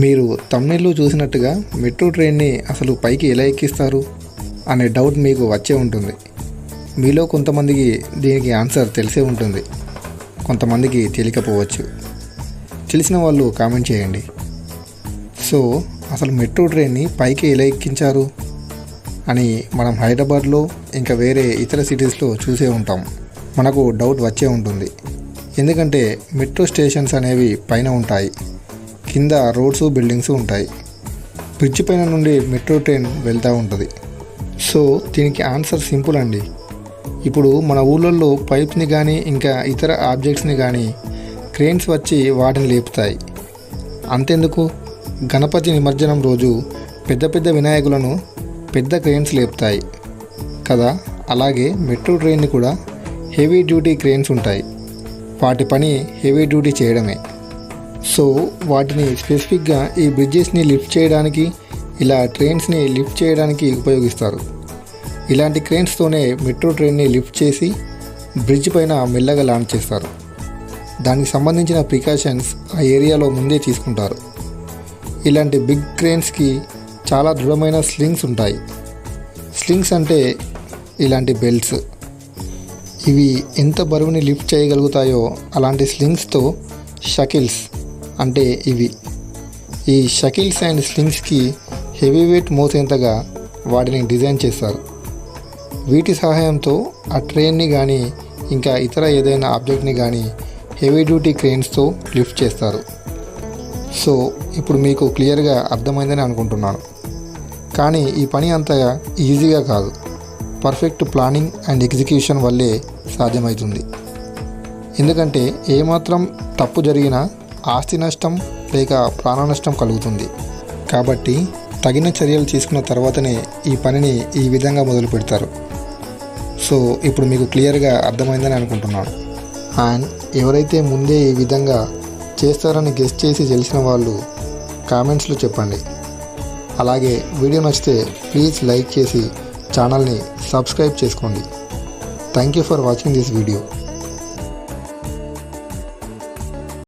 మీరు తమిళలో చూసినట్టుగా మెట్రో ట్రైన్ని అసలు పైకి ఎలా ఎక్కిస్తారు అనే డౌట్ మీకు వచ్చే ఉంటుంది. మీలో కొంతమందికి దీనికి ఆన్సర్ తెలిసే ఉంటుంది, కొంతమందికి తెలియకపోవచ్చు. తెలిసిన వాళ్ళు కామెంట్ చేయండి. సో అసలు మెట్రో ట్రైన్ని పైకి ఎలా ఎక్కించారు అని మనం హైదరాబాద్లో ఇంకా వేరే ఇతర సిటీస్లో చూసే ఉంటాం. మనకు డౌట్ వచ్చే ఉంటుంది, ఎందుకంటే మెట్రో స్టేషన్స్ అనేవి పైన ఉంటాయి, కింద రోడ్స్ బిల్డింగ్స్ ఉంటాయి. బ్రిడ్జ్ పైన నుండి మెట్రో ట్రైన్ వెళ్తూ ఉంటుంది. సో దీనికి ఆన్సర్ సింపుల్ అండి. ఇప్పుడు మన ఊళ్ళల్లో పైప్స్ని కానీ ఇంకా ఇతర ఆబ్జెక్ట్స్ని కానీ క్రేన్స్ వచ్చి వాటిని లేపుతాయి. అంతెందుకు, గణపతి నిమజ్జనం రోజు పెద్ద పెద్ద వినాయకులను పెద్ద క్రేన్స్ లేపుతాయి కదా. అలాగే మెట్రో ట్రైన్ని కూడా హెవీ డ్యూటీ క్రేన్స్ ఉంటాయి, వాటి పని హెవీ డ్యూటీ చేయడమే. సో వాటిని స్పెసిఫిక్గా ఈ బ్రిడ్జెస్ని లిఫ్ట్ చేయడానికి, ఇలా ట్రైన్స్ని లిఫ్ట్ చేయడానికి ఉపయోగిస్తారు. ఇలాంటి క్రేన్స్తోనే మెట్రో ట్రైన్ని లిఫ్ట్ చేసి బ్రిడ్జ్ పైన మెల్లగా లాంచ్ చేస్తారు. దానికి సంబంధించిన ప్రికాషన్స్ ఆ ఏరియాలో ముందే తీసుకుంటారు. ఇలాంటి బిగ్ క్రేన్స్కి చాలా దృఢమైన స్లింగ్స్ ఉంటాయి. స్లింగ్స్ అంటే ఇలాంటి బెల్ట్స్. ఇవి ఎంత బరువుని లిఫ్ట్ చేయగలుగుతాయో అలాంటి స్లింగ్స్తో షకిల్స్ అంటే ఇవి. ఈ షకిల్స్ అండ్ స్లింగ్స్కి హెవీ వెయిట్ మోసేంతగా వాటిని డిజైన్ చేస్తారు. వీటి సహాయంతో ఆ ట్రైన్ని కానీ ఇంకా ఇతర ఏదైనా ఆబ్జెక్ట్ని కానీ హెవీ డ్యూటీ క్రేన్స్తో లిఫ్ట్ చేస్తారు. సో ఇప్పుడు మీకు క్లియర్గా అర్థమైందని అనుకుంటున్నాను. కానీ ఈ పని అంతగా ఈజీగా కాదు, పర్ఫెక్ట్ ప్లానింగ్ అండ్ ఎగ్జిక్యూషన్ వల్లే సాధ్యమవుతుంది. ఎందుకంటే ఏమాత్రం తప్పు జరిగినా ఆస్తి నష్టం లేక ప్రాణ నష్టం కలుగుతుంది. కాబట్టి తగిన చర్యలు తీసుకున్న తర్వాతనే ఈ పనిని ఈ విధంగా మొదలు పెడతారు. సో ఇప్పుడు మీకు క్లియర్గా అర్థమైందని అనుకుంటున్నాను. అండ్ ఎవరైతే ముందే ఈ విధంగా చేస్తారని గెస్ చేసి తెలిసిన వాళ్ళు కామెంట్స్లో చెప్పండి. అలాగే వీడియో నచ్చితే ప్లీజ్ లైక్ చేసి ఛానల్ని సబ్స్క్రైబ్ చేసుకోండి. Thank you for watching this video.